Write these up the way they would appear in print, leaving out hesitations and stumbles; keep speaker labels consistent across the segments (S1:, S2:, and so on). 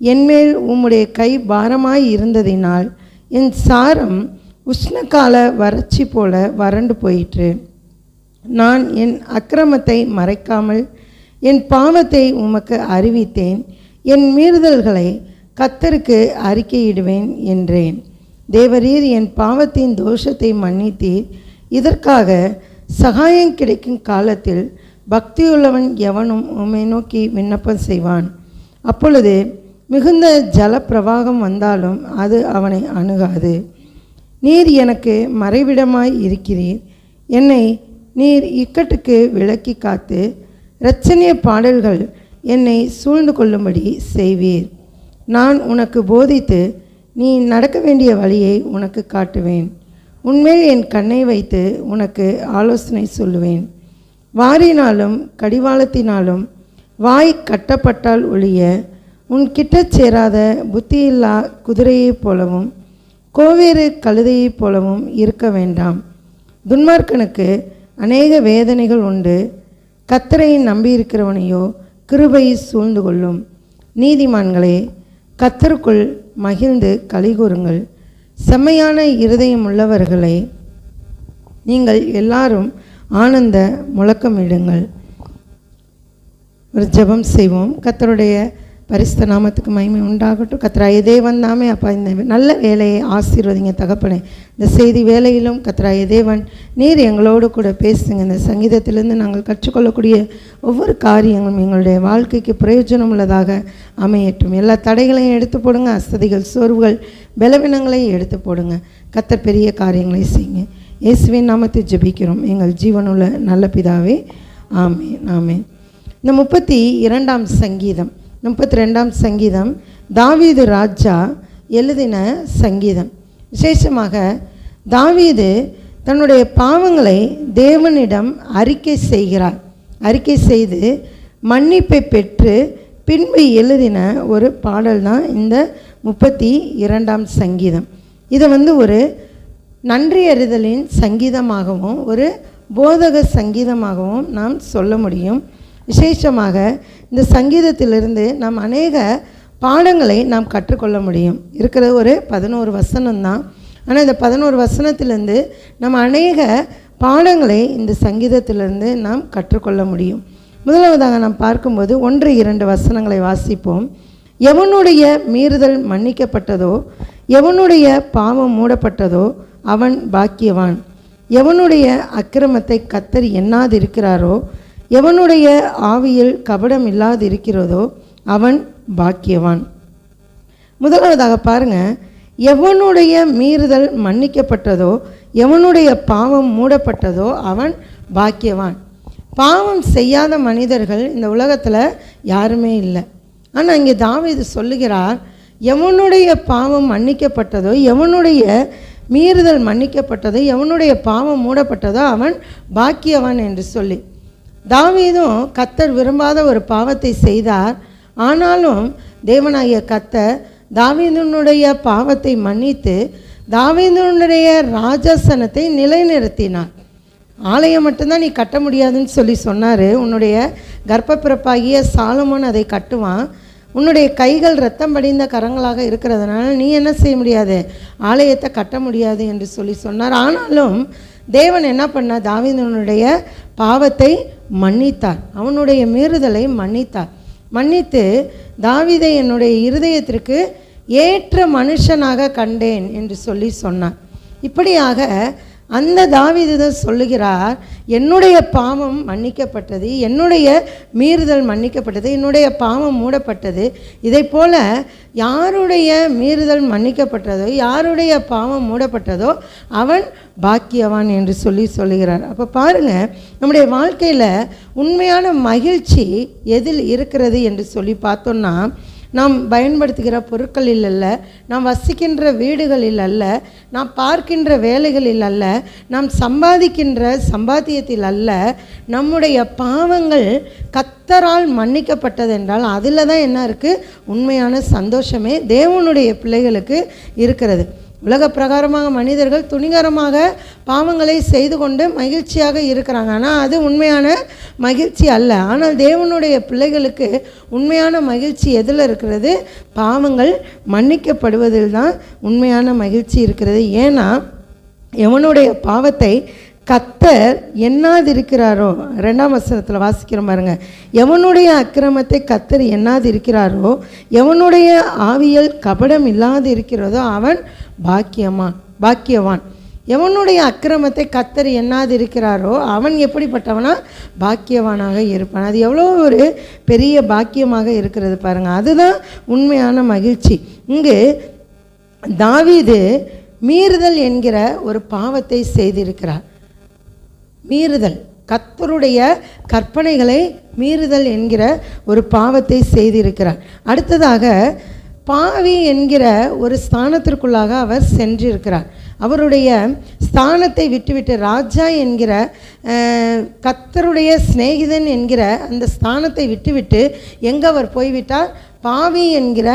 S1: என்மேல் உம்முடைய கை பாரமாய் இருந்ததினால் என் சாரம் உஷ்ணகால வறட்சி போல வறண்டு போயிற்று. நான் என் அக்கிரமத்தை மறைக்காமல் என் பாவத்தை உமக்கு அறிவித்தேன். என் மீறுதல்களை கர்த்தருக்கு அறிக்கையிடுவேன் என்றேன். தேவரீர் என் பாவத்தின் தோஷத்தை மன்னித்தீர். இதற்காக சகாயம் கிடைக்கும் காலத்தில் பக்தியுள்ளவன் எவனும் உம்மை நோக்கி விண்ணப்பம் செய்வான். அப்பொழுது மிகுந்த ஜல பிரவாகம் வந்தாலும் அது அவனை அணுகாது. நீர் எனக்கு மறைவிடமாய் இருக்கிறீர். என்னை நீர் இக்கட்டுக்கு விலக்கி காத்து இரட்சணிய பாடல்கள் என்னை சூழ்ந்து கொள்ளும்படி செய்வீர். நான் உனக்கு போதித்து நீ நடக்க வேண்டிய வழியை உனக்கு காட்டுவேன். உன்மேல் என் கண்ணை வைத்து உனக்கு ஆலோசனை சொல்லுவேன். வாரினாலும் கடிவாளத்தினாலும் வாய் கட்டப்பட்டால் ஒழிய உன் கிட்டச் சேராத புத்தியில்லா குதிரையைப் போலவும் கோவேறு கழுதையைப் போலவும் இருக்க வேண்டாம். துன்மார்க்கனுக்கு அநேக வேதனைகள் உண்டு. கர்த்தரை நம்பியிருக்கிறவனையோ கிருபை சூழ்ந்து கொள்ளும். நீதிமான்களே, கர்த்தருக்குள் மகிழ்ந்து களிகூருங்கள். செம்மையான இருதயம் உள்ளவர்களே, நீங்கள் எல்லாரும் ஆனந்த முழக்கமிடுங்கள். ஒரு ஜெபம் செய்வோம். கர்த்தருடைய பரிசுத்த நாமத்துக்கு மகிமை உண்டாகட்டும். கர்த்தராகிய தேவன் தாமே அப்பா இந்த நல்ல வேலையை ஆசீர்வதிங்க தகப்பனே. இந்த செய்தி வேலையிலும் கர்த்தராகிய தேவன் நீர் எங்களோடு கூட பேசுங்க. இந்த சங்கீதத்திலிருந்து நாங்கள் கற்றுக்கொள்ளக்கூடிய ஒவ்வொரு காரியங்களும் எங்களுடைய வாழ்க்கைக்கு பிரயோஜனம் உள்ளதாக அமையட்டும். எல்லா தடைகளையும் எடுத்து போடுங்க. அசதிகள், சோர்வுகள், பலவீனங்களையும் எடுத்து போடுங்க. கர்த்தர் பெரிய காரியங்களை செய்யுங்க. இயேசுவின் நாமத்தை ஜெபிக்கிறோம் எங்கள் ஜீவனுள்ள நல்ல பிதாவே, ஆமேன் ஆமேன். இந்த 32ஆம் சங்கீதம் 32ஆம் சங்கீதம் தாவீது ராஜா எழுதின சங்கீதம். விசேஷமாக தாவீது தன்னுடைய பாவங்களை தேவனிடம் அறிக்கை செய்கிறார். அறிக்கை செய்து மன்னிப்பை பெற்று பின்பு எழுதின ஒரு பாடல் தான் இந்த 32ஆம் சங்கீதம். இதை ஒரு நன்றி அறிதலின் சங்கீதமாகவும் ஒரு போதக சங்கீதமாகவும் நாம் சொல்ல முடியும். விசேஷமாக இந்த சங்கீதத்திலிருந்து நாம் அநேக பாடங்களை நாம் கற்றுக்கொள்ள முடியும். இருக்கிறது ஒரு 11 வசனம்தான். ஆனால் இந்த 11 வசனத்திலிருந்து நம்ம அநேக பாடங்களை இந்த சங்கீதத்திலிருந்து நாம் கற்றுக்கொள்ள முடியும். முதலாவதாக நாம் பார்க்கும்போது 1-2 வசனங்களை வாசிப்போம். எவனுடைய மீறுதல் மன்னிக்கப்பட்டதோ, எவனுடைய பாவம் மூடப்பட்டதோ அவன் பாக்கியவான். எவனுடைய அக்கிரமத்தை கர்த்தர் எண்ணாதிருக்கிறாரோ, எவனுடைய ஆவியில் கபடம் இல்லாது இருக்கிறதோ அவன் பாக்கியவான். முதலாவதாக பாருங்க, எவனுடைய மீறுதல் மன்னிக்கப்பட்டதோ, எவனுடைய பாவம் மூடப்பட்டதோ அவன் பாக்கியவான். பாவம் செய்யாத மனிதர்கள் இந்த உலகத்தில் யாருமே இல்லை. ஆனால் இங்கே தாவீது சொல்லுகிறார், எவனுடைய பாவம் மன்னிக்கப்பட்டதோ, எவனுடைய மீறுதல் மன்னிக்கப்பட்டதோ, எவனுடைய பாவம் மூடப்பட்டதோ அவன் பாக்கியவான் என்று சொல்லி. தாவீதும் கர்த்தர் விரும்பாத ஒரு பாவத்தை செய்தார். ஆனாலும் தேவனாகிய கர்த்தர் தாவீதுனுடைய பாவத்தை மன்னித்து தாவீதுனுடைய ராஜாசனத்தை நிலைநிறுத்தினார். ஆலயம் மட்டும்தான் நீ கட்ட முடியாதுன்னு சொல்லி சொன்னார். உன்னுடைய கர்ப்பப்பிறப்பாகிய சாலமோன் அதை கட்டுவான். உன்னுடைய கைகள் இரத்தம் படிந்த கரங்களாக இருக்கிறதுனால நீ என்ன செய்ய முடியாது, ஆலயத்தை கட்ட முடியாது என்று சொல்லி சொன்னார். ஆனாலும் தேவன் என்ன பண்ணார், தாவீதுனுடைய பாவத்தை மன்னித்தார். அவனுடைய மீறுதலை மன்னித்தார். மன்னித்து தாவீதை என்னுடைய இருதயத்திற்கு ஏற்ற மனுஷனாக கண்டேன் என்று சொல்லி சொன்னார். இப்படியாக அந்த தாவீது சொல்லுகிறார், என்னுடைய பாவம் மன்னிக்கப்பட்டது, என்னுடைய மீறுதல் மன்னிக்கப்பட்டது, என்னுடைய பாவம் மூடப்பட்டது. இதை போல யாருடைய மீறுதல் மன்னிக்கப்பட்டதோ, யாருடைய பாவம் மூடப்பட்டதோ அவன் பாக்கியவான் என்று சொல்லுகிறார். அப்போ பாருங்கள், நம்முடைய வாழ்க்கையில் உண்மையான மகிழ்ச்சி எதில் இருக்கிறது என்று சொல்லி பார்த்தோன்னா, நாம் பயன்படுத்துகிற பொருட்களில் அல்ல, நாம் வசிக்கின்ற வீடுகளில் அல்ல, நாம் பார்க்கின்ற வேலைகளில் அல்ல, நாம் சம்பாதிக்கின்ற சம்பாத்தியத்தில் அல்ல. நம்முடைய பாவங்கள் கர்த்தரால் மன்னிக்கப்பட்டது என்றால் அதில் தான் என்ன இருக்குது, உண்மையான சந்தோஷமே தேவனுடைய பிள்ளைகளுக்கு இருக்கிறது. உலக பிரகாரமாக மனிதர்கள் துணிகரமாக பாவங்களை செய்து கொண்டு மகிழ்ச்சியாக இருக்கிறாங்க. ஆனால் அது உண்மையான மகிழ்ச்சி அல்ல. ஆனால் தேவனுடைய பிள்ளைகளுக்கு உண்மையான மகிழ்ச்சி எதில் இருக்கிறது? பாவங்கள் மன்னிக்கப்படுவதில் தான் உண்மையான மகிழ்ச்சி இருக்கிறது. ஏன்னா எவனுடைய பாவத்தை கர்த்தர் எண்ணாதிருக்கிறாரோ, 2ஆம் வசனத்தில் வாசிக்கிற பாருங்க, எவனுடைய அக்கிரமத்தை கர்த்தர் எண்ணாதிருக்கிறாரோ, எவனுடைய ஆவியில் கபடம் இல்லாது இருக்கிறதோ அவன் பாக்கியவான். எவனுடைய அக்கிரமத்தை கர்த்தர் எண்ணாதிருக்கிறாரோ அவன் எப்படிப்பட்டவனா? பாக்கியவானாக இருப்பான். அது எவ்வளோ ஒரு பெரிய பாக்கியமாக இருக்கிறது பாருங்கள். அதுதான் உண்மையான மகிழ்ச்சி. இங்கு தாவீது மீறுதல் என்கிற ஒரு பாவத்தை செய்திருக்கிறார். மீறுதல், கர்த்தருடைய கற்பனைகளை மீறுதல் என்கிற ஒரு பாவத்தை செய்திருக்கிறார். அடுத்ததாக பாவி என்கிற ஒரு ஸ்தானத்திற்குள்ளாக அவர் சென்றிருக்கிறார். அவருடைய ஸ்தானத்தை விட்டுவிட்டு ராஜா என்கிற கர்த்தருடைய சிநேகிதன் என்கிற அந்த ஸ்தானத்தை விட்டுவிட்டு எங்கே அவர் போய்விட்டார்? பாவி என்கிற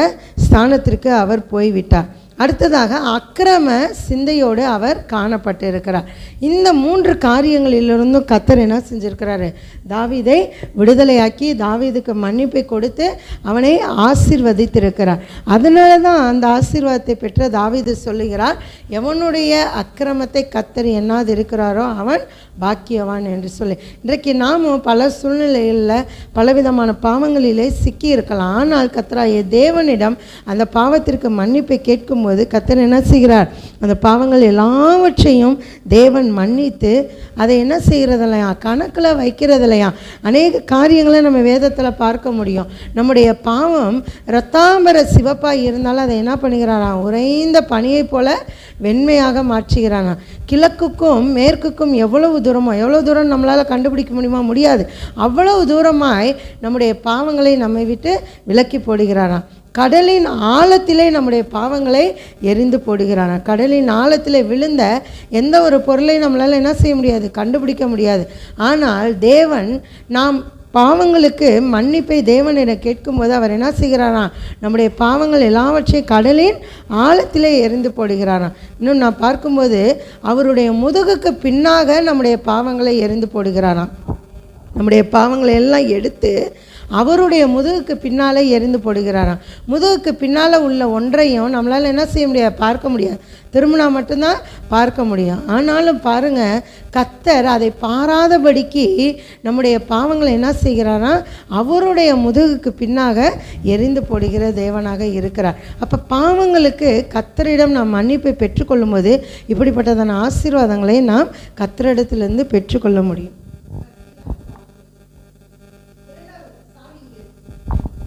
S1: ஸ்தானத்திற்கு அவர் போய்விட்டார். அடுத்ததாக அக்கிரம சிந்தையோடு அவர் காணப்பட்டு இருக்கிறார். இந்த 3 காரியங்களிலிருந்தும் கர்த்தர் என்ன செஞ்சிருக்கிறாரு? தாவீதை விடுதலையாக்கி தாவீதுக்கு மன்னிப்பை கொடுத்து அவனை ஆசீர்வதித்திருக்கிறார். அதனால தான் அந்த ஆசீர்வாதத்தை பெற்ற தாவீது சொல்லுகிறார், எவனுடைய அக்கிரமத்தை கர்த்தர் எண்ணாது இருக்கிறாரோ அவன் பாக்கியவான் என்று சொல்லி. இன்றைக்கு நாம் பல சூழ்நிலைகளில் பலவிதமான பாவங்களிலே சிக்கி இருக்கலாம். ஆனால் கர்த்தராகிய தேவனிடம் அந்த பாவத்திற்கு மன்னிப்பை கேட்கும் போது கர்த்தர் என்ன செய்கிறார்? அந்த பாவங்கள் எல்லாவற்றையும் தேவன் மன்னித்து அதை என்ன செய்கிறதில்லையா? கணக்கில் வைக்கிறதில்லையா? அநேக காரியங்களை நம்ம வேதத்தில் பார்க்க முடியும். நம்முடைய பாவம் இரத்தாம்பர சிவப்பாக இருந்தாலும் அதை என்ன பண்ணுகிறாராம்? உறைந்த பனியை போல வெண்மையாக மாற்றுகிறானா. கிழக்குக்கும் மேற்குக்கும் எவ்வளவு தூரம் நம்மளால் கண்டுபிடிக்க முடியாது. அவ்வளவு தூரமாய் நம்முடைய பாவங்களை நம்மை விட்டு விலக்கி போடுகிறாராம். கடலின் ஆழத்திலே நம்முடைய பாவங்களை எரிந்து போடுகிறாராம். கடலின் ஆழத்திலே விழுந்த எந்த ஒரு பொருளை நம்மளால் என்ன செய்ய முடியாது? கண்டுபிடிக்க முடியாது. ஆனால் தேவன் நாம் பாவங்களுக்கு மன்னிப்பை தேவனிடம் கேட்கும்போது அவர் என்ன செய்கிறாராம்? நம்முடைய பாவங்கள் எல்லாவற்றையும் கடலின் ஆழத்திலே எரிந்து போடுகிறாராம். இன்னும் நான் பார்க்கும்போது அவருடைய முதுகுக்கு பின்னாக நம்முடைய பாவங்களை எரிந்து போடுகிறாராம். நம்முடைய பாவங்களை எல்லாம் எடுத்து அவருடைய முதுகுக்கு பின்னால் எரிந்து போடுகிறாராம். முதுகுக்கு பின்னால் உள்ள ஒன்றையும் நம்மளால் என்ன செய்ய முடியாது? பார்க்க முடியாது. திரும்பினா மட்டும்தான் பார்க்க முடியும். ஆனாலும் பாருங்கள், கர்த்தர் அதை பாராதபடிக்கு நம்முடைய பாவங்களை என்ன செய்கிறாராம்? அவருடைய முதுகுக்கு பின்னாக எரிந்து போடுகிற தேவனாக இருக்கிறார். அப்போ பாவங்களுக்கு கர்த்தரிடம் நாம் மன்னிப்பை பெற்றுக்கொள்ளும் போது இப்படிப்பட்டதான ஆசீர்வாதங்களை நாம் கர்த்தரிடத்திலிருந்து பெற்றுக்கொள்ள முடியும்.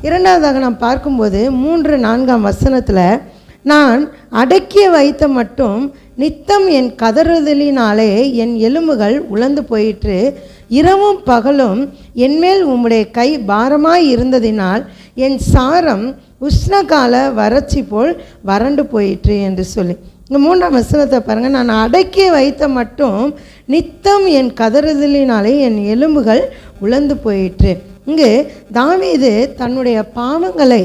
S1: 2வதாக நாம் பார்க்கும்போது 3-4ஆம் வசனத்தில், நான் அடக்கிய வைத்த மட்டும் நித்தம் என் கதறுதலினாலே என் எலும்புகள் உலர்ந்து போயிற்று, இரவும் பகலும் என்மேல் உம்முடைய கை பாரமாய் இருந்ததினால் என் சாரம் உஷ்ணகால வறட்சி போல் வறண்டு போயிற்று என்று சொல்லி. இங்கே 3ஆம் வசனத்தை பாருங்கள். நான் அடக்கி வைத்த மட்டும் நித்தம் என் கதறுதலினாலே என் எலும்புகள் உலர்ந்து போயிற்று. இங்கு தாவீது தன்னுடைய பாவங்களை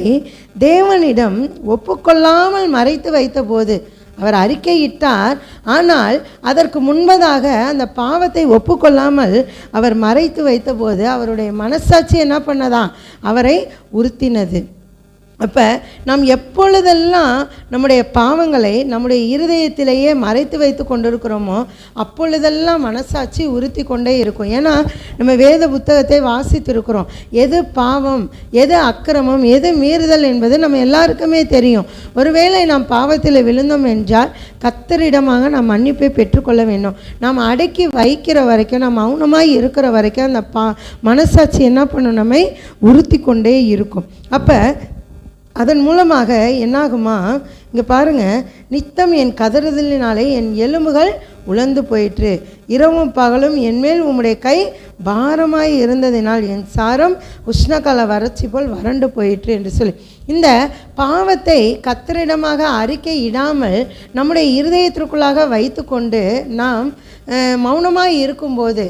S1: தேவனிடம் ஒப்புக்கொள்ளாமல் மறைத்து வைத்த போது அவர் அறிக்கையிட்டார். ஆனால் அதற்கு முன்பதாக அந்த பாவத்தை ஒப்புக்கொள்ளாமல் அவர் மறைத்து வைத்தபோது அவருடைய மனசாட்சி என்ன பண்ணதா? அவரை உறுத்தினது. அப்போ நாம் எப்பொழுதெல்லாம் நம்முடைய பாவங்களை நம்முடைய இருதயத்திலேயே மறைத்து வைத்து கொண்டிருக்கிறோமோ அப்பொழுதெல்லாம் மனசாட்சி உறுத்தி கொண்டே இருக்கும். ஏன்னா நம்ம வேத புத்தகத்தை வாசித்திருக்கிறோம். எது பாவம், எது அக்கிரமம், எது மீறுதல் என்பது நம்ம எல்லாருக்குமே தெரியும். ஒருவேளை நாம் பாவத்தில் விழுந்தோம் என்றால் கர்த்தரிடமாக நாம் மன்னிப்பை பெற்றுக்கொள்ள வேண்டும். நாம் அடக்கி வைக்கிற வரைக்கும், நாம் மௌனமாய் இருக்கிற வரைக்கும் அந்த மனசாட்சி என்ன பண்ணும்? நம்மை உறுத்தி கொண்டே இருக்கும். அப்போ அதன் மூலமாக என்னாகுமா? இங்கே பாருங்கள், நித்தம் என் கதறுதலினாலே என் எலும்புகள் உலர்ந்து போயிற்று, இரவும் பகலும் என்மேல் உம்முடைய கை பாரமாய் இருந்ததினால் என் சாரம் உஷ்ணகால வறட்சி போல் வறண்டு போயிற்று என்று சொல்லி, இந்த பாவத்தை கர்த்தரிடமாக அறிக்கை இடாமல் நம்முடைய இருதயத்திற்குள்ளாக வைத்து கொண்டு நாம் மௌனமாக இருக்கும்போது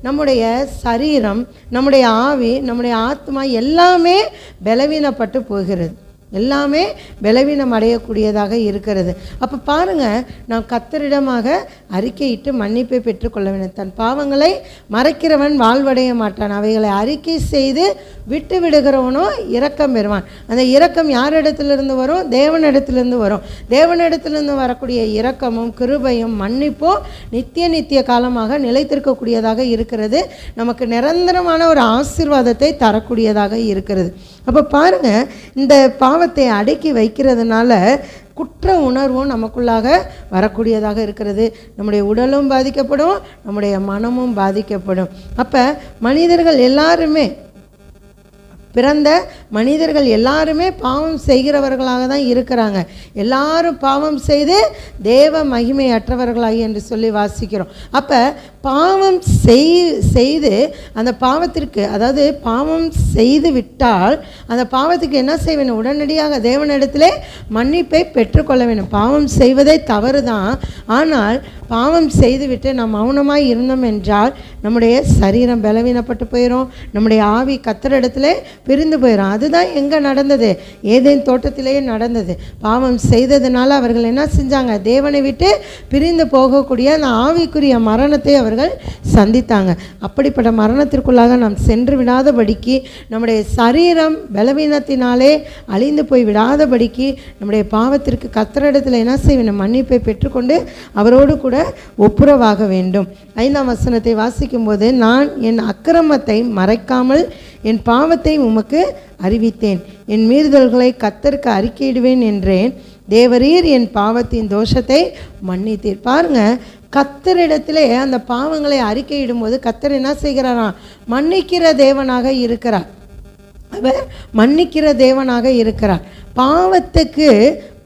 S1: நம்முடைய சரீரம், நம்முடைய ஆவி, நம்முடைய ஆத்மா எல்லாமே பலவீனப்பட்டு போகிறது. எல்லாமே பலவீனம் அடையக்கூடியதாக இருக்கிறது. அப்போ பாருங்கள், நாம் கர்த்தரிடமாக அறிக்கையிட்டு மன்னிப்பை பெற்றுக்கொள்ள வேண்டும். தன் பாவங்களை மறைக்கிறவன் வாழ்வடைய மாட்டான், அவைகளை அறிக்கை செய்து விட்டு விடுகிறவனோ இரக்கம் பெறுவான். அந்த இரக்கம் யாரிடத்திலிருந்து வரும்? தேவனிடத்திலிருந்து வரும். தேவனிடத்திலிருந்து வரக்கூடிய இரக்கமும் கிருபையும் மன்னிப்பும் நித்திய காலமாக நிலைத்திருக்கக்கூடியதாக இருக்கிறது. நமக்கு நிரந்தரமான ஒரு ஆசீர்வாதத்தை தரக்கூடியதாக இருக்கிறது. அப்போ பாருங்கள், இந்த பாவத்தை அடக்கி வைக்கிறதுனால குற்ற உணர்வும் நமக்குள்ளாக வரக்கூடியதாக இருக்கிறது. நம்முடைய உடலும் பாதிக்கப்படும், நம்முடைய மனமும் பாதிக்கப்படும். அப்போ மனிதர்கள் எல்லாருமே, பிறந்த மனிதர்கள் எல்லாருமே பாவம் செய்கிறவர்களாக தான் இருக்கிறாங்க. எல்லாரும் பாவம் செய்து தேவ மகிமை அற்றவர்களாகி என்று சொல்லி வாசிக்கிறோம். அப்போ பாவம் செய்து அந்த பாவத்திற்கு, அதாவது பாவம் செய்து விட்டால் அந்த பாவத்துக்கு என்ன செய்ய வேண்டும்? உடனடியாக தேவனிடத்திலே மன்னிப்பை பெற்றுக்கொள்ள வேண்டும். பாவம் செய்வதே தவறு தான். ஆனால் பாவம் செய்துவிட்டு நாம் மௌனமாய் இருந்தோம் என்றால் நம்முடைய சரீரம் பலவீனப்பட்டு போயிடும், நம்முடைய ஆவி கர்த்தரிடத்திலே பிரிந்து போயிடும். அதுதான் எங்கே நடந்தது? ஏதேன் தோட்டத்திலேயே நடந்தது. பாவம் செய்ததுனால அவர்கள் என்ன செஞ்சாங்க? தேவனை விட்டு பிரிந்து போகக்கூடிய அந்த ஆவிக்குரிய மரணத்தை அவர்கள் சந்தித்தாங்க. அப்படிப்பட்ட மரணத்திற்குள்ளாக நாம் சென்று விடாதபடிக்கு, நம்முடைய சரீரம் பலவீனத்தினாலே அழிந்து போய் விடாதபடிக்கு நம்முடைய பாவத்திற்கு கர்த்தரிடத்தில் என்ன செய்ய வேண்டும்? மன்னிப்பை பெற்றுக்கொண்டு அவரோடு கூட ஒப்புரவாக வேண்டும். 5ஆம் வசனத்தை வாசிக்கும் போது, நான் என் அக்கிரமத்தை மறைக்காமல் என் பாவத்தை உமக்கு அறிவித்தேன், என் மீறுதல்களை கர்த்தருக்கு அறிக்கையிடுவேன் என்றேன், தேவரீர் என் பாவத்தின் தோஷத்தை மன்னித்தீர். பாருங்க, கர்த்தரிடத்திலே அந்த பாவங்களை அறிக்கையிடும்போது கர்த்தர் என்ன செய்கிறாராம்? மன்னிக்கிற தேவனாக இருக்கிறார். அவர் மன்னிக்கிற தேவனாக இருக்கிறார். பாவத்துக்கு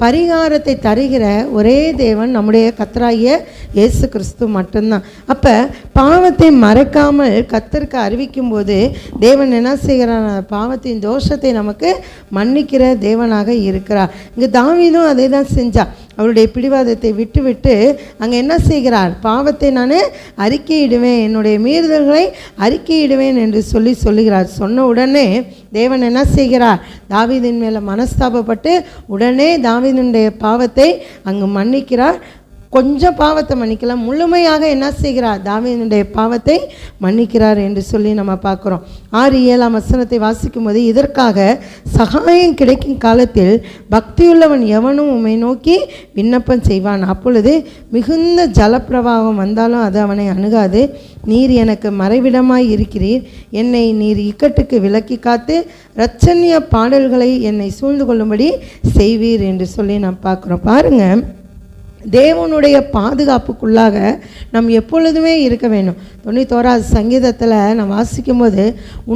S1: பரிகாரத்தை தருகிற ஒரே தேவன் நம்முடைய கர்த்தராகிய இயேசு கிறிஸ்து மட்டும்தான். அப்போ பாவத்தை மறைக்காமல் கர்த்தருக்கு அறிவிக்கும் போது தேவன் என்ன செய்கிறார்? பாவத்தின் தோஷத்தை நமக்கு மன்னிக்கிற தேவனாக இருக்கிறார். இங்கே தாவீதும் அதே தான் செஞ்சார். அவருடைய பிடிவாதத்தை விட்டு அங்கே என்ன செய்கிறார்? பாவத்தை நான் அறிக்கையிடுவேன், என்னுடைய மீறுதல்களை அறிக்கையிடுவேன் என்று சொல்லுகிறார். சொன்ன உடனே தேவன் என்ன செய்கிறார்? தாவீதின் மேலே மனஸ்தாபப்பட்டு உடனே தாவீதினுடைய பாவத்தை அங்கு மன்னிக்கிறார். கொஞ்சம் பாவத்தை மன்னிக்கலாம், முழுமையாக என்ன செய்கிறார்? தாவீதுடைய பாவத்தை மன்னிக்கிறார் என்று சொல்லி நம்ம பார்க்குறோம். 6-7ஆம் வசனத்தை வாசிக்கும் போது, இதற்காக சகாயம் கிடைக்கும் காலத்தில் பக்தியுள்ளவன் எவனும் உம்மை நோக்கி விண்ணப்பம் செய்வான், அப்பொழுது மிகுந்த ஜலப்பிரவாகம் வந்தாலும் அது அவனை அணுகாது. நீர் எனக்கு மறைவிடமாய் இருக்கிறீர், என்னை நீர் இக்கட்டுக்கு விலக்கி காத்து இரட்சணிய பாடல்களை என்னை சூழ்ந்து கொள்ளும்படி செய்வீர் என்று சொல்லி நாம் பார்க்குறோம். பாருங்கள், தேவனுடைய பாதுகாப்புக்குள்ளாக நாம் எப்பொழுதுமே இருக்க வேண்டும். 91ஆவது சங்கீதத்தில் நான் வாசிக்கும் போது,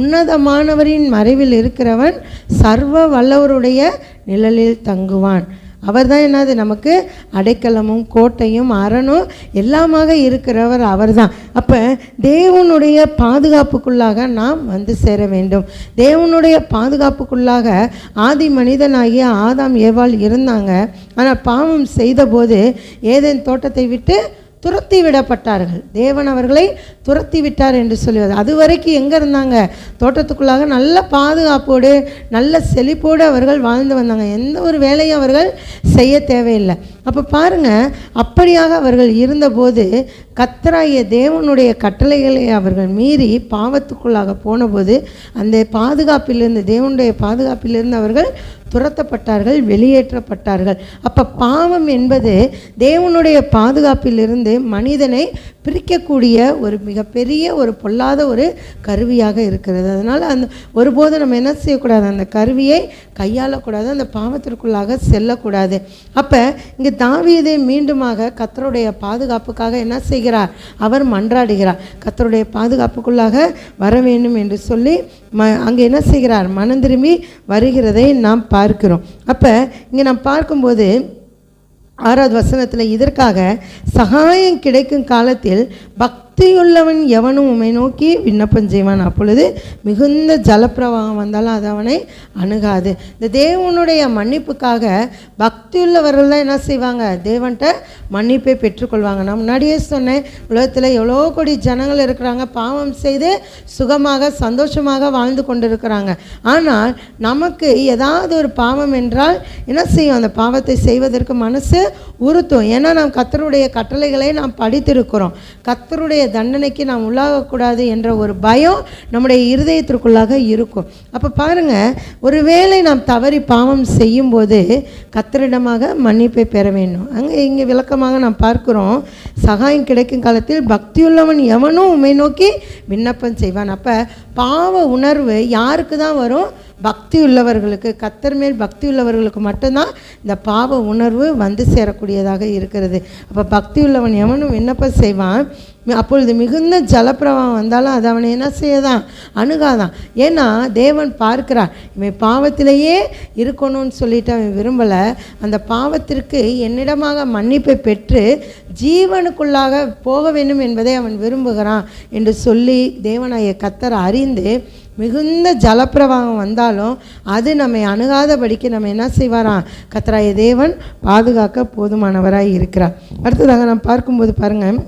S1: உன்னதமானவரின் மறைவில் இருக்கிறவன் சர்வ வல்லவருடைய நிழலில் தங்குவான். அவர் தான் என்னது? நமக்கு அடைக்கலமும் கோட்டையும் அரணும் எல்லாமாக இருக்கிறவர் அவர் தான். அப்போ தேவனுடைய பாதுகாப்புக்குள்ளாக நாம் வந்து சேர வேண்டும். தேவனுடைய பாதுகாப்புக்குள்ளாக ஆதி மனிதனாகிய ஆதாம் ஏவாள் இருந்தாங்க. ஆனால் பாவம் செய்தபோது ஏதேன் தோட்டத்தை விட்டு துரத்தி விடப்பட்டார்கள். தேவன் அவர்களை துரத்தி விட்டார் என்று சொல்லுவது. அது வரைக்கும் எங்கே இருந்தாங்க? தோட்டத்துக்குள்ளாக நல்ல பாதுகாப்போடு நல்ல செழிப்போடு அவர்கள் வாழ்ந்து வந்தாங்க. எந்த ஒரு வேலையும் அவர்கள் செய்ய தேவையில்லை. அப்போ பாருங்கள், அப்படியாக அவர்கள் இருந்தபோது கர்த்தராகிய தேவனுடைய கட்டளைகளை அவர்கள் மீறி பாவத்துக்குள்ளாக போனபோது அந்த பாதுகாப்பிலிருந்து, தேவனுடைய பாதுகாப்பிலிருந்து அவர்கள் துரத்தப்பட்டார்கள், வெளியேற்றப்பட்டார்கள். அப்போ பாவம் என்பது தேவனுடைய பாதுகாப்பிலிருந்து மனிதனை பிரிக்கக்கூடிய ஒரு மிகப்பெரிய ஒரு பொல்லாத ஒரு கருவியாக இருக்கிறது. அதனால் அந்த ஒருபோது நம்ம என்ன செய்யக்கூடாது? அந்த கருவியை கையாளக்கூடாது, அந்த பாவத்திற்குள்ளாக செல்லக்கூடாது. அப்போ இங்கே தாவீது மீண்டுமாக கர்த்தருடைய பாதுகாப்புக்காக என்ன செய்கிறார்? அவர் மன்றாடுகிறார். கர்த்தருடைய பாதுகாப்புக்குள்ளாக வர வேண்டும் என்று சொல்லி அங்கே என்ன செய்கிறார்? மனம் திரும்பி வருகிறதை நாம் பார்க்கிறோம். அப்போ இங்கே நாம் பார்க்கும்போது 6வது வசனத்தில், இதற்காக சகாயம் கிடைக்கும் காலத்தில் பக்தியுள்ளவன் எவனும் உம்மை நோக்கி விண்ணப்பம் செய்வான், அப்பொழுது மிகுந்த ஜலப்பிரவாகம் வந்தாலும் அது அவனை அணுகாது. இந்த தேவனுடைய மன்னிப்புக்காக பக்தியுள்ளவர்கள் தான் என்ன செய்வாங்க, தேவன்கிட்ட மன்னிப்பை பெற்றுக்கொள்வாங்க. நான் முன்னாடியே சொன்னேன், உலகத்தில் எவ்வளோ கோடி ஜனங்கள் இருக்கிறாங்க, பாவம் செய்து சுகமாக சந்தோஷமாக வாழ்ந்து கொண்டு இருக்கிறாங்க. ஆனால் நமக்கு ஏதாவது ஒரு பாவம் என்றால் என்ன செய்யும், அந்த பாவத்தை செய்வதற்கு மனசு உறுத்தும். ஏன்னா நாம் கர்த்தருடைய கட்டளைகளை நாம் படித்திருக்கிறோம். கர்த்தருடைய தண்டனைக்கு நாம் உள்ளாகக்கூடாது என்ற ஒரு பயம் நம்முடைய இருதயத்திற்குள்ளாக இருக்கும். அப்போ பாருங்கள், ஒருவேளை நாம் தவறி பாவம் செய்யும்போது கர்த்தரிடமாக மன்னிப்பை பெற வேண்டும். இங்கே விளக்கமாக நாம் பார்க்கிறோம், சகாயம் கிடைக்கும் காலத்தில் பக்தியுள்ளவன் எவனும் உம்மை நோக்கி விண்ணப்பம் செய்வான். அப்போ பாவ உணர்வு யாருக்கு தான் வரும், பக்தி உள்ளவர்களுக்கு, கர்த்தர் மேல் பக்தி உள்ளவர்களுக்கு மட்டும்தான் இந்த பாவ உணர்வு வந்து சேரக்கூடியதாக இருக்கிறது. அப்போ பக்தி உள்ளவன் எவனும் விண்ணப்பம் செய்வான், அப்பொழுது மிகுந்த ஜலப்பிரவாகம் வந்தாலும் அது அவனை என்ன செய்யதான், அணுகாதான். ஏன்னா தேவன் பார்க்கிறார், இவன் பாவத்திலேயே இருக்கணும்னு சொல்லிட்டு அவன் விரும்பலை. அந்த பாவத்திற்கு என்னிடமாக மன்னிப்பை பெற்று ஜீவனுக்குள்ளாக போக வேண்டும் என்பதை அவன் விரும்புகிறான் என்று சொல்லி தேவனாய கர்த்தர் அறிந்து மிகுந்த ஜலப்பிரவாகம் வந்தாலும் அது நம்மை அணுகாதபடிக்கு நம்ம என்ன செய்வாராம், கர்த்தராய தேவன் பாதுகாக்க போதுமானவராய் இருக்கிறார். அடுத்ததாக நாம் பார்க்கும்போது பாருங்கள்,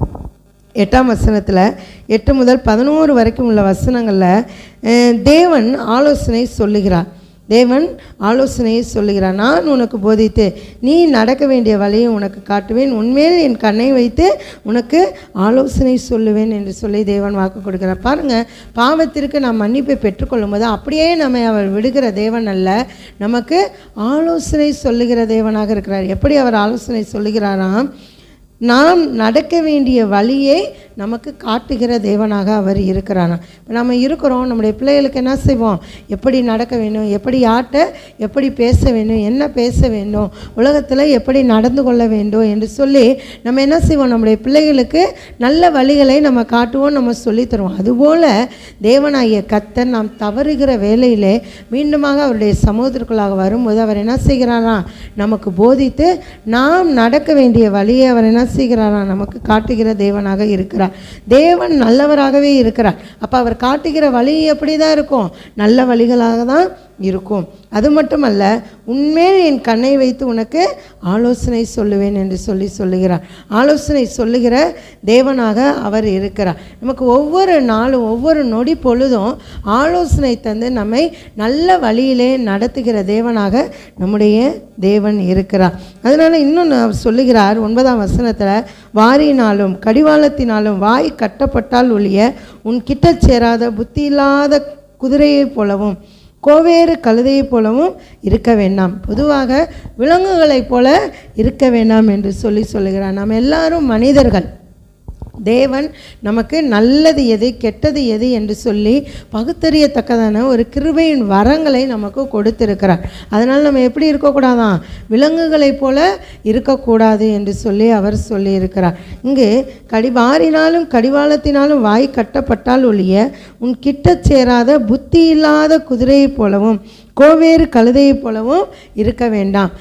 S1: 8ஆம் வசனத்தில் 8 முதல் 11 வரைக்கும் உள்ள வசனங்களில் தேவன் ஆலோசனை சொல்லுகிறார். நான் உனக்கு போதித்து நீ நடக்க வேண்டிய வழியை உனக்கு காட்டுவேன், உன்மேல் என் கண்ணை வைத்து உனக்கு ஆலோசனை சொல்லுவேன் என்று சொல்லி தேவன் வாக்கு கொடுக்கிறார். பாருங்கள், பாவத்திற்கு நாம் மன்னிப்பை பெற்றுக்கொள்ளும் போது அப்படியே நம்மை அவர் விடுகிற தேவன் அல்ல, நமக்கு ஆலோசனை சொல்லுகிற தேவனாக இருக்கிறார். எப்படி அவர் ஆலோசனை சொல்லுகிறாராம், நாம் நடக்க வேண்டிய வழியை நமக்கு காட்டுகிற தேவனாக அவர் இருக்கிறானா. இப்போ நம்ம இருக்கிறோம், நம்முடைய பிள்ளைகளுக்கு என்ன செய்வோம், எப்படி நடக்க வேண்டும், எப்படி யார்கிட்ட எப்படி பேச வேண்டும், என்ன பேச வேண்டும், உலகத்தில் எப்படி நடந்து கொள்ள வேண்டும் என்று சொல்லி நம்ம என்ன செய்வோம், நம்முடைய பிள்ளைகளுக்கு நல்ல வழிகளை நம்ம காட்டுவோம், நம்ம சொல்லித்தருவோம். அதுபோல் தேவனாகிய கர்த்தர் நாம் தவறுகிற வேளையிலே மீண்டுமாக அவருடைய சமூகத்திற்குள்ளாக வரும்போது அவர் என்ன செய்கிறாரா, நமக்கு போதித்து நாம் நடக்க வேண்டிய வழியை அவர் என்ன செய்கிறாரா, நமக்கு காட்டுகிற தேவனாக இருக்கிறார். தேவன் நல்லவராகவே இருக்கிறார். அப்போ அவர் காட்டுகிற வழி எப்படி தான் இருக்கும், நல்ல வழிகளாக தான் இருக்கும். அது மட்டுமல்ல, உன்மேல் என் கண்ணை வைத்து உனக்கு ஆலோசனை சொல்லுவேன் என்று சொல்லுகிறார். ஆலோசனை சொல்லுகிற தேவனாக அவர் இருக்கிறார். நமக்கு ஒவ்வொரு நாளும் ஒவ்வொரு நொடி பொழுதும் ஆலோசனை தந்து நம்மை நல்ல வழியிலே நடத்துகிற தேவனாக நம்முடைய தேவன் இருக்கிறார். அதனால் இன்னொன்று அவர் சொல்லுகிறார் 9ஆம் வசனத்தில், வாரியினாலும் கடிவாளத்தினாலும் வாய் கட்டப்பட்டால் ஒழிய உன் கிட்ட சேராத புத்தி இல்லாத குதிரையைப் போலவும் கோவேறு கழுதையைப் போலவும் இருக்க வேண்டாம், பொதுவாக விலங்குகளைப் போல இருக்க வேண்டாம் என்று சொல்லுகிறார். நாம் எல்லாரும் மனிதர்கள். தேவன் நமக்கு நல்லது எது கெட்டது எது என்று சொல்லி பகுத்தறியத்தக்கதான ஒரு கிருபையின் வரங்களை நமக்கு கொடுத்திருக்கிறார். அதனால் நம்ம எப்படி இருக்கக்கூடாதான், விலங்குகளைப் போல இருக்கக்கூடாது என்று சொல்லி அவர் சொல்லியிருக்கிறார். இங்கு வாரினாலும் கடிவாளத்தினாலும் வாய் கட்டப்பட்டால் ஒழிய உன் கிட்ட சேராத புத்தி இல்லாத குதிரையைப் போலவும் கோவேறு கழுதையைப் போலவும் இருக்க வேண்டாம்.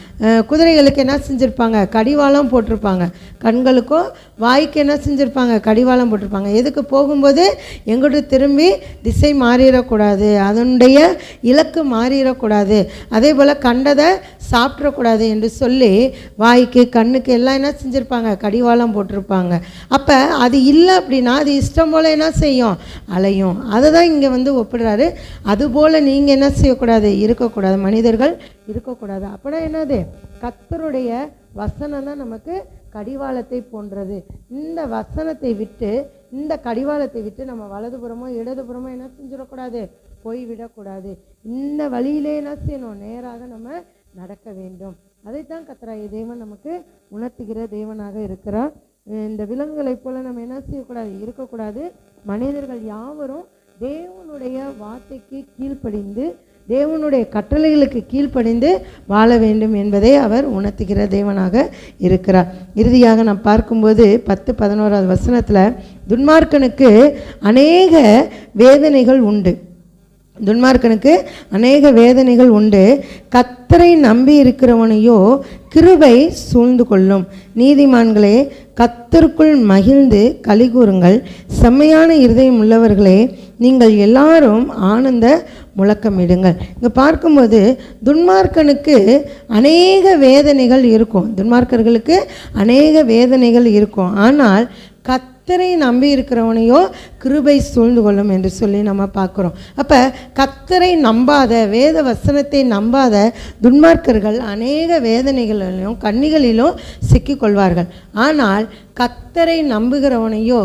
S1: குதிரைகளுக்கு என்ன செஞ்சுருப்பாங்க, கடிவாளம் போட்டிருப்பாங்க. கண்களுக்கும் வாய்க்கு என்ன செஞ்சுருப்பாங்க, கடிவாளம் போட்டிருப்பாங்க. எதுக்கு, போகும்போது எங்கிட்ட திரும்பி திசை மாறிடக்கூடாது, அதனுடைய இலக்கு மாறிடக்கூடாது, அதே போல் கண்டதை சாப்பிட்றக்கூடாது என்று சொல்லி வாய்க்கு கண்ணுக்கு எல்லாம் என்ன செஞ்சுருப்பாங்க, கடிவாளம் போட்டிருப்பாங்க. அப்போ அது இல்லை அப்படின்னா அது இஷ்டம் போல் என்ன செய்யும், அலையும். அதை தான் இங்கே ஒப்பிடுறாரு. அதுபோல் நீங்கள் என்ன செய்யக்கூடாது, இருக்கக்கூடாது, மனிதர்கள் இருக்கக்கூடாது. அப்படின்னா என்னது, கர்த்தருடைய வசனம் தான் நமக்கு கடிவாளத்தை போன்றது. இந்த வசனத்தை விட்டு, இந்த கடிவாளத்தை விட்டு நம்ம வலதுபுறமோ இடதுபுறமோ என்ன செஞ்சிடக்கூடாது, போய்விடக்கூடாது. இந்த வழியிலே என்ன செய்யணும், நேராக நம்ம நடக்க வேண்டும். அதைத்தான் கர்த்தராகிய தேவன் நமக்கு உணர்த்துகிற தேவனாக இருக்கிறார். இந்த விலங்குகளைப் போல நம்ம என்ன செய்யக்கூடாது, இருக்கக்கூடாது. மனிதர்கள் யாவரும் தேவனுடைய வார்த்தைக்கு கீழ்ப்படிந்து தேவனுடைய கட்டளைகளுக்கு கீழ்ப்படிந்து வாழ வேண்டும் என்பதை அவர் உணர்த்துகிற தேவனாக இருக்கிறார். இறுதியாக நாம் பார்க்கும்போது 10-11 வசனத்தில், துன்மார்க்கனுக்கு அநேக வேதனைகள் உண்டு, கர்த்தரை நம்பி இருக்கிறவனையோ கிருபை சூழ்ந்து கொள்ளும். நீதிமான்களே, கர்த்தருக்குள் மகிழ்ந்து கலிகூறுங்கள். செம்மையான இருதயம் உள்ளவர்களே, நீங்கள் எல்லாரும் ஆனந்த முழக்கமிடுங்கள். இங்கே பார்க்கும்போது துன்மார்க்கனுக்கு அநேக வேதனைகள் இருக்கும், துன்மார்க்கர்களுக்கு அநேக வேதனைகள் இருக்கும். ஆனால் கர்த்தரை நம்பி இருக்கிறவனையோ கிருபை சூழ்ந்து கொள்ளும் என்று சொல்லி நம்ம பார்க்குறோம். அப்போ கர்த்தரை நம்பாத, வேத வசனத்தை நம்பாத துன்மார்க்கர்கள் அநேக வேதனைகளிலும் கண்ணிகளிலும் சிக்கிக்கொள்வார்கள். ஆனால் கர்த்தரை நம்புகிறவனையோ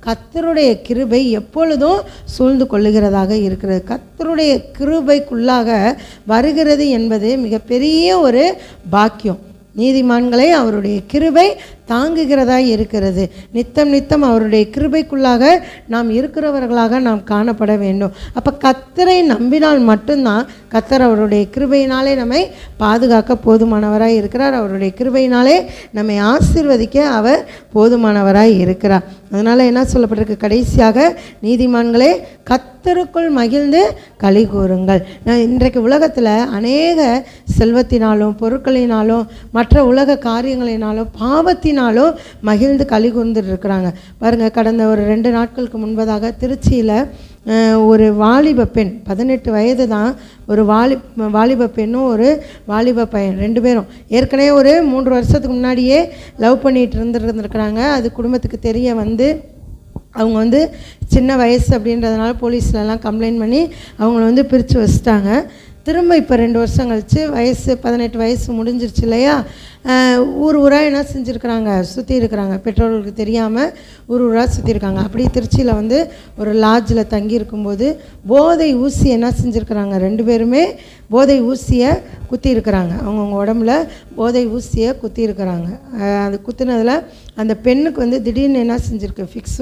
S1: கர்த்தருடைய கிருபை எப்பொழுதும் சூழ்ந்து கொள்ளுகிறதாக இருக்கிறது. கர்த்தருடைய கிருபைக்குள்ளாக வருகிறது என்பது மிகப்பெரிய ஒரு பாக்கியம். நீதிமான்களை அவருடைய கிருபை தாங்குகிறதாய் இருக்கிறது. நித்தம் நித்தம் அவருடைய கிருபைக்குள்ளாக நாம் இருக்கிறவர்களாக நாம் காணப்பட வேண்டும். அப்போ கர்த்தரை நம்பினால் மட்டும்தான் கர்த்தர் அவருடைய கிருபையினாலே நம்மை பாதுகாக்க போதுமானவராய் இருக்கிறார். அவருடைய கிருபையினாலே நம்மை ஆசீர்வதிக்க அவர் போதுமானவராய் இருக்கிறார். அதனால் என்ன சொல்லப்பட்டிருக்கு கடைசியாக, நீதிமான்களே கர்த்தருக்குள் மகிழ்ந்து களி கூறுங்கள். இன்றைக்கு உலகத்தில் அநேக செல்வத்தினாலும் பொருட்களினாலும் மற்ற உலக காரியங்களினாலும் பாவத்தினாலும் மகிழ்ந்து களி கூர்ந்துட்டு இருக்கிறாங்க. பாருங்கள், கடந்த ஒரு 2 நாட்களுக்கு முன்பதாக திருச்சியில் ஒரு வாலிப பெண், 18 வயது தான், ஒரு வாலிப பெண்ணும் ஒரு வாலிப பையன், 2 பேரும் ஏற்கனவே ஒரு 3 வருஷத்துக்கு முன்னாடியே லவ் பண்ணிட்டு இருந்திருக்கிறாங்க. அது குடும்பத்துக்கு தெரிய வந்து அவங்க சின்ன வயசு அப்படின்றதுனால போலீஸ்லலாம் கம்ப்ளைண்ட் பண்ணி அவங்கள பிரித்து வச்சுட்டாங்க. திரும்ப இப்போ 2 வருஷம் கழித்து 18 வயசு முடிஞ்சிருச்சு இல்லையா, ஊராக என்ன செஞ்சுருக்கிறாங்க, சுற்றி இருக்கிறாங்க. பெற்றோர்களுக்கு தெரியாமல் ஊராக சுற்றிருக்காங்க. அப்படி திருச்சியில் ஒரு லாட்ஜில் தங்கி இருக்கும்போது போதை ஊசி என்ன செஞ்சுருக்கிறாங்க, 2 பேருமே போதை ஊசியை குத்தி இருக்கிறாங்க. அவங்கவுங்க உடம்புல போதை ஊசியை குத்தி இருக்கிறாங்க. அது குத்துனதில் அந்த பெண்ணுக்கு திடீர்னு என்ன செஞ்சுருக்கு, ஃபிக்ஸ்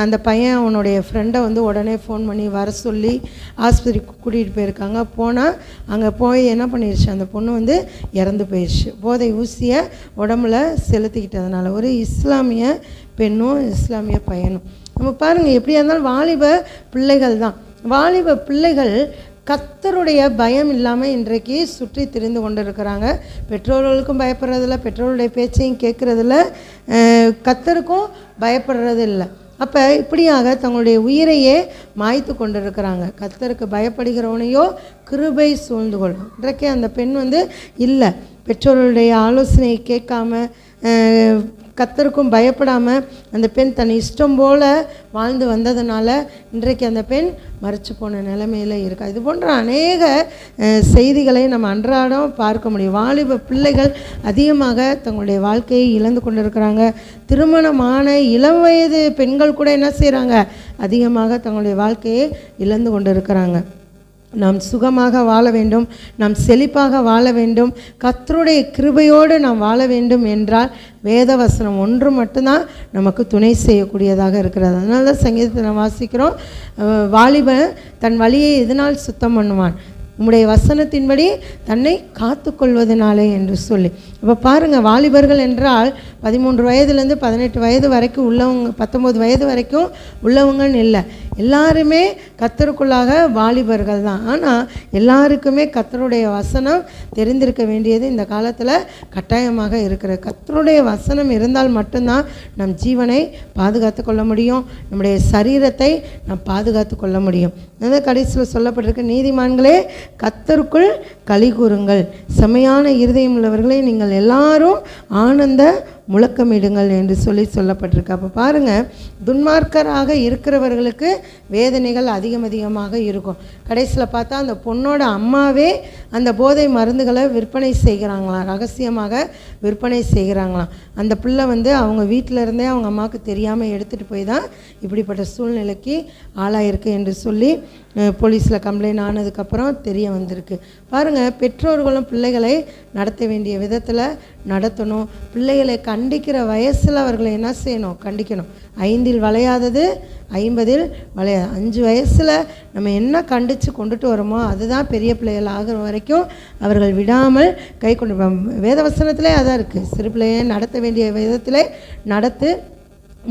S1: அந்த பையன் அவனுடைய ஃப்ரெண்டை உடனே ஃபோன் பண்ணி வர சொல்லி ஆஸ்பத்திரிக்கு கூட்டிகிட்டு போயிருக்காங்க. போனால் அங்கே போய் என்ன பண்ணிடுச்சு, அந்த பொண்ணு இறந்து போயிடுச்சு. போதை ஊசியை உடம்புல செலுத்திக்கிட்டதுனால. ஒரு இஸ்லாமிய பெண்ணும் இஸ்லாமிய பையனும். நம்ம பாருங்கள், எப்படியா இருந்தாலும் வாலிப பிள்ளைகள் தான். வாலிப பிள்ளைகள் கர்த்தருடைய பயம் இல்லாமல் இன்றைக்கு சுற்றி திரிந்து கொண்டு இருக்கிறாங்க. பெற்றோர்களுக்கும் பயப்படுறதில்ல, பெற்றோருடைய பேச்சையும் கேட்குறதில்ல, கர்த்தருக்கும் பயப்படுறது இல்லை. அப்போ இப்படியாக தங்களுடைய உயிரையே மாய்த்து கொண்டு இருக்கிறாங்க. கர்த்தருக்கு பயப்படுகிறவனையோ கிருபை சூழ்ந்து கொள்ளும். இன்றைக்கே அந்த பெண் இல்லை, பெற்றோருடைய ஆலோசனையை கேட்காம கர்த்தருக்கும் பயப்படாமல் அந்த பெண் தன் இஷ்டம் போல் வாழ்ந்து வந்ததுனால இன்றைக்கு அந்த பெண் மரித்து போன நிலைமையில் இருக்கா. இது போன்ற அநேக செய்திகளை நம்ம அன்றாடம் பார்க்க முடியும். வாலிப பிள்ளைகள் அதிகமாக தங்களுடைய வாழ்க்கையை இழந்து கொண்டு இருக்கிறாங்க. திருமணமான இளம் வயது பெண்கள் கூட என்ன செய்கிறாங்க, அதிகமாக தங்களுடைய வாழ்க்கையை இழந்து கொண்டு இருக்கிறாங்க. நாம் சுகமாக வாழ வேண்டும், நாம் செழிப்பாக வாழ வேண்டும், கர்த்தருடைய கிருபையோடு நாம் வாழ வேண்டும் என்றால் வேதவசனம் ஒன்று மட்டும்தான் நமக்கு துணை செய்யக்கூடியதாக இருக்கிறது. அதனால தான் சங்கீதத்தை நாம் வாசிக்கிறோம், வாலிபன் தன் வழியை எதனால் சுத்தம் பண்ணுவான், உம்முடைய வசனத்தின்படி தன்னை காத்து கொள்வதனாலே என்று சொல்லி. இப்போ பாருங்கள், வாலிபர்கள் என்றால் 13 வயதுலேருந்து 18 வயது வரைக்கும் உள்ளவங்க, 19 வயது வரைக்கும் உள்ளவங்கன்னு இல்லை, எல்லாருமே கர்த்தருக்குள்ளாக வாலிபர்கள் தான். ஆனால் எல்லாருக்குமே கர்த்தருடைய வசனம் தெரிந்திருக்க வேண்டியது இந்த காலத்தில் கட்டாயமாக இருக்கிற. கர்த்தருடைய வசனம் இருந்தால் மட்டும்தான் நம் ஜீவனை பாதுகாத்து கொள்ள முடியும், நம்முடைய சரீரத்தை நாம் பாதுகாத்து கொள்ள முடியும். அதான் கடைசியில் சொல்லப்பட்டிருக்கு, நீதிமான்களே கர்த்தருக்குள் களி கூறுங்கள், செம்மையான இருதயம் உள்ளவர்களை நீங்கள் எல்லாரும் ஆனந்த முழக்கமிடுங்கள் என்று சொல்லப்பட்டிருக்கு. அப்போ பாருங்கள், துன்மார்க்கராக இருக்கிறவர்களுக்கு வேதனைகள் அதிகமாக இருக்கும். கடைசியில் பார்த்தா அந்த பொண்ணோட அம்மாவே அந்த போதை மருந்துகளை விற்பனை செய்கிறாங்களாம், ரகசியமாக விற்பனை செய்கிறாங்களாம். அந்த பிள்ளை அவங்க வீட்டில் இருந்தே அவங்க அம்மாவுக்கு தெரியாமல் எடுத்துகிட்டு போய் தான் இப்படிப்பட்ட சூழ்நிலைக்கு ஆளாயிருக்கு என்று சொல்லி போலீஸில் கம்ப்ளைண்ட் ஆனதுக்கப்புறம் தெரிய வந்திருக்கு. பாருங்கள், பெற்றோர்களும் பிள்ளைகளை நடத்த வேண்டிய விதத்தில் நடத்தணும். பிள்ளைகளை கண்டிக்கிற வயசில் அவர்களை என்ன செய்யணும், கண்டிக்கணும். 5 வளையாதது 50 வளையாது. 5 வயசில் நம்ம என்ன கண்டித்து கொண்டுட்டு வரோமோ அதுதான் பெரிய பிள்ளைகள் ஆகிற வரைக்கும் அவர்கள் விடாமல் கை கொண்டு. வேதவசனத்திலே அதான் இருக்குது, சிறு பிள்ளையை நடத்த வேண்டிய விதத்திலே நடத்து,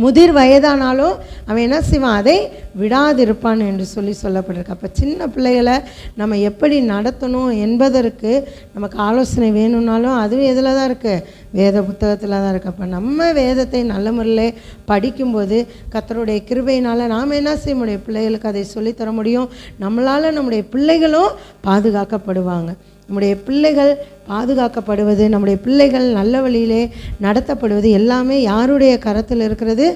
S1: முதிர் வயதானாலும் அவன் என்ன செய்வான், அதை விடாதிருப்பான் என்று சொல்லப்பட்டிருக்கு. அப்போ சின்ன பிள்ளைகளை நம்ம எப்படி நடத்தணும் என்பதற்கு நமக்கு ஆலோசனை வேணும்னாலும் அதுவும் எதில் தான் இருக்குது, வேத புத்தகத்தில் தான் இருக்குது. அப்போ நம்ம வேதத்தை நல்ல முறையில் படிக்கும்போது கர்த்தருடைய கிருபையினால் நாம் என்ன செய்ய முடியும், பிள்ளைகளுக்கு அதை சொல்லித்தர முடியும். நம்மளால் நம்முடைய பிள்ளைகளும் பாதுகாக்கப்படுவாங்க. நம்முடைய பிள்ளைகள் பாதுகாக்கப்படுவது, நம்முடைய பிள்ளைகள் நல்ல வழியிலே நடத்தப்படுவது எல்லாமே யாருடைய கரத்தில் இருக்கிறது,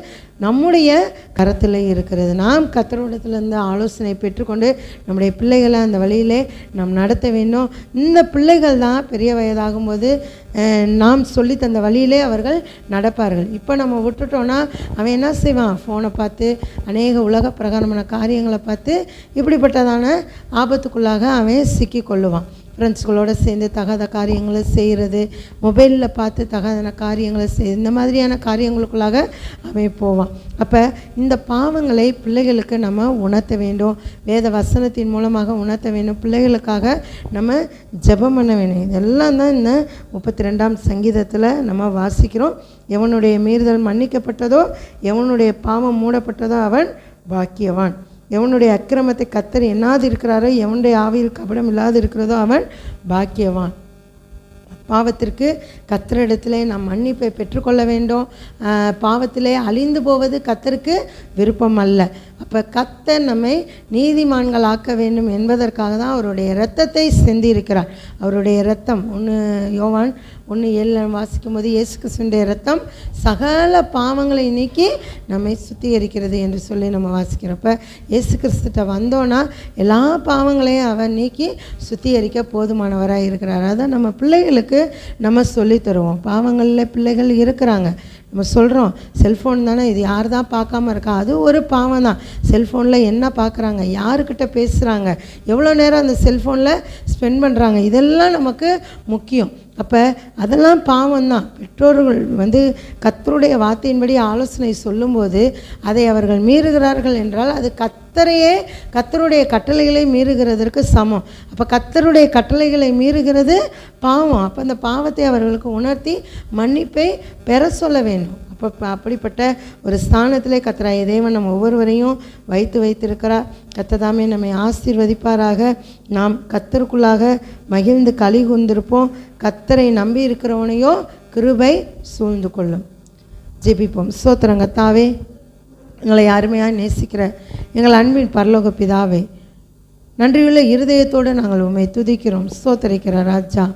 S1: நம்முடைய கரத்தில் இருக்கிறது. நாம் கர்த்தரிடத்திலிருந்து ஆலோசனை பெற்றுக்கொண்டு நம்முடைய பிள்ளைகளை அந்த வழியிலே நாம் நடத்த வேண்டும். இந்த பிள்ளைகள் தான் பெரிய வயதாகும்போது நாம் சொல்லி தந்த வழியிலே அவர்கள் நடப்பார்கள். இப்போ நம்ம விட்டுட்டோன்னா அவன் என்ன செய்வான், ஃபோனை பார்த்து அநேக உலக பிரகாரமான காரியங்களை பார்த்து இப்படிப்பட்டதான ஆபத்துக்குள்ளாக அவன் சிக்கி கொள்ளுவான். ஃப்ரெண்ட்ஸ்களோடு சேர்ந்து தகாத காரியங்களை செய்கிறது, மொபைலில் பார்த்து தகாத காரியங்களை செய்கிறது, இந்த மாதிரியான காரியங்களுக்குள்ளாக அவன் போவான். அப்போ இந்த பாவங்களை பிள்ளைகளுக்கு நம்ம உணர்த்த வேண்டும், வேத வசனத்தின் மூலமாக உணர்த்த வேண்டும், பிள்ளைகளுக்காக நம்ம ஜெபம் பண்ண வேண்டும். இதெல்லாம் தான் இந்த 32ஆம் சங்கீதத்தில் நம்ம வாசிக்கிறோம். எவனுடைய மீறுதல் மன்னிக்கப்பட்டதோ, எவனுடைய பாவம் மூடப்பட்டதோ அவன் பாக்கியவான். எவனுடைய அக்கிரமத்தை கர்த்தர் எண்ணாது இருக்கிறாரோ, எவனுடைய ஆவியில் கபடம் இல்லாது இருக்கிறதோ அவன் பாக்கியவான். பாவத்திற்கு கர்த்தரிடத்திலே நாம் மன்னிப்பை பெற்றுக்கொள்ள வேண்டும். பாவத்திலே அழிந்து போவது கர்த்தருக்கு விருப்பம் அல்ல. அப்போ கர்த்தர் நம்மை நீதிமான்கள் ஆக்க வேண்டும் என்பதற்காக தான் அவருடைய இரத்தத்தை சிந்தியிருக்கிறார். அவருடைய இரத்தம் யோவான் 1:7 வாசிக்கும் போது இயேசு கிறிஸ்துவினுடைய இரத்தம் சகல பாவங்களை நீக்கி நம்மை சுத்திகரிக்கிறது என்று சொல்லி நம்ம வாசிக்கிறப்ப, இயேசு கிறிஸ்துட்ட வந்தோன்னா எல்லா பாவங்களையும் அவர் நீக்கி சுத்திகரிக்க போதுமானவராக இருக்கிறார். அதான் நம்ம பிள்ளைகளுக்கு நம்ம சொல்லி தருவோம். பாவங்களில் பிள்ளைகள் இருக்கிறாங்க, நம்ம சொல்கிறோம் செல்ஃபோன் தானே, இது யார் தான் பார்க்காம இருக்கா, அது ஒரு பாவம் தான். செல்ஃபோனில் என்ன பார்க்குறாங்க, யாருக்கிட்ட பேசுகிறாங்க, எவ்வளோ நேரம் அந்த செல்ஃபோனில் ஸ்பெண்ட் பண்ணுறாங்க, இதெல்லாம் நமக்கு முக்கியம். அப்போ அதெல்லாம் பாவம்தான். பெற்றோர்கள் கர்த்தருடைய வார்த்தையின்படி ஆலோசனை சொல்லும்போது அதை அவர்கள் மீறுகிறார்கள் என்றால் அது கர்த்தருடைய கட்டளைகளை மீறுகிறதற்கு சமம். அப்போ கர்த்தருடைய கட்டளைகளை மீறுகிறது பாவம். அப்போ அந்த பாவத்தை அவர்களுக்கு உணர்த்தி மன்னிப்பை பெற சொல்ல வேண்டும். அப்போ அப்படிப்பட்ட ஒரு ஸ்தானத்திலே கர்த்தராகிய தேவன் நம்ம ஒவ்வொருவரையும் வைத்திருக்கிறார். கர்த்ததாமே நம்மை ஆசீர்வதிப்பாராக. நாம் கர்த்தருக்குள்ளாக மகிழ்ந்து களி கூர்ந்திருப்போம். கர்த்தரை நம்பி இருக்கிறவனையோ கிருபை சூழ்ந்து கொள்ளும். ஜெபிப்போம். ஸ்தோத்திரம் கர்த்தாவே, எங்களை அருமையாக நேசிக்கிற எங்கள் அன்பின் பரலோக பிதாவே, நன்றியுள்ள இருதயத்தோடு நாங்கள் உம்மை துதிக்கிறோம், ஸ்தோத்தரிக்கிற ராஜா.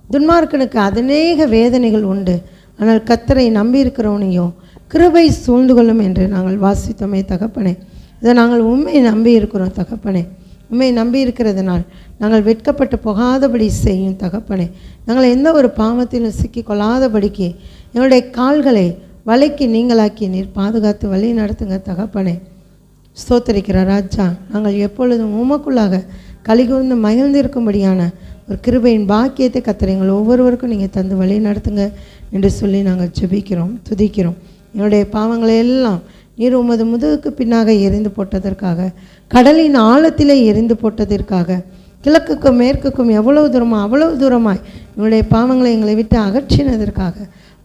S1: துன்மார்க்கனுக்கு அநேக வேதனைகள் உண்டு, ஆனால் கர்த்தரை நம்பி இருக்கிறவனையோ கிருபை சூழ்ந்து கொள்ளும் என்று நாங்கள் வாசித்தோமே தகப்பனே. இதை நாங்கள் உண்மை நம்பி இருக்கிறோம் தகப்பனே. உண்மை நம்பி இருக்கிறதுனால் நாங்கள் வெட்கப்பட்டு போகாதபடி செய்யும் தகப்பனே. நாங்கள் எந்த ஒரு பாவத்திலும் சிக்கி கொள்ளாதபடிக்கு எங்களுடைய கால்களை வலைக்கு நீங்களாக்கி நீர் பாதுகாத்து வழி நடத்துங்க தகப்பனே. ஸ்தோத்தரிக்கிற ராஜா, நாங்கள் எப்பொழுதும் உமக்குள்ளாக கலிகூர்ந்து மகிழ்ந்திருக்கும்படியான ஒரு கிருபையின் பாக்கியத்தை கர்த்தர் எங்கள் ஒவ்வொருவருக்கும் நீங்கள் தந்து வழி நடத்துங்க என்று சொல்லி நாங்கள் ஜெபிக்கிறோம், துதிக்கிறோம். எங்களுடைய பாவங்களை எல்லாம் நீர் உமது முதுகுக்கு பின்னாக எரிந்து போட்டதற்காக, கடலின் ஆழத்திலே எரிந்து போட்டதற்காக, கிழக்குக்கும் மேற்குக்கும் எவ்வளவு தூரமாய் எங்களுடைய பாவங்களை எங்களை விட்டு அகற்றினதற்காக,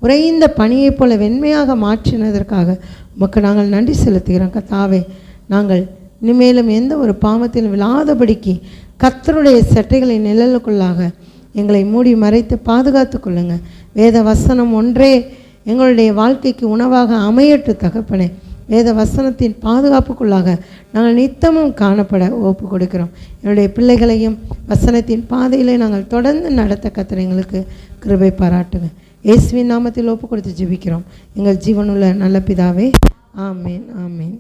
S1: உறைந்த பனியைப் போல வெண்மையாக மாற்றினதற்காக உமக்கு நாங்கள் நன்றி செலுத்துகிறோம் கர்த்தாவே. நாங்கள் இனிமேலும் எந்த ஒரு பாவத்திலும் விழாதபடிக்கு கர்த்தருடைய சட்டைகளின் நிழலுக்குள்ளாக எங்களை மூடி மறைத்து பாதுகாத்து கொள்ளுங்க. வேத வசனம் ஒன்றே எங்களுடைய வாழ்க்கைக்கு உணவாக அமையட்டு தகப்பனே. வேத வசனத்தின் பாதுகாப்புக்குள்ளாக நாங்கள் நித்தமும் காணப்பட ஒப்பு கொடுக்கிறோம். என்னுடைய பிள்ளைகளையும் வசனத்தின் பாதையிலே நாங்கள் தொடர்ந்து நடத்த கர்த்தர் எங்களுக்கு கிருபை பாராட்டுங்க. இயேசுவின் நாமத்தில் ஒப்பு கொடுத்து ஜெபிக்கிறோம் எங்கள் ஜீவனுள்ள நல்ல பிதாவே. ஆமேன், ஆமேன்.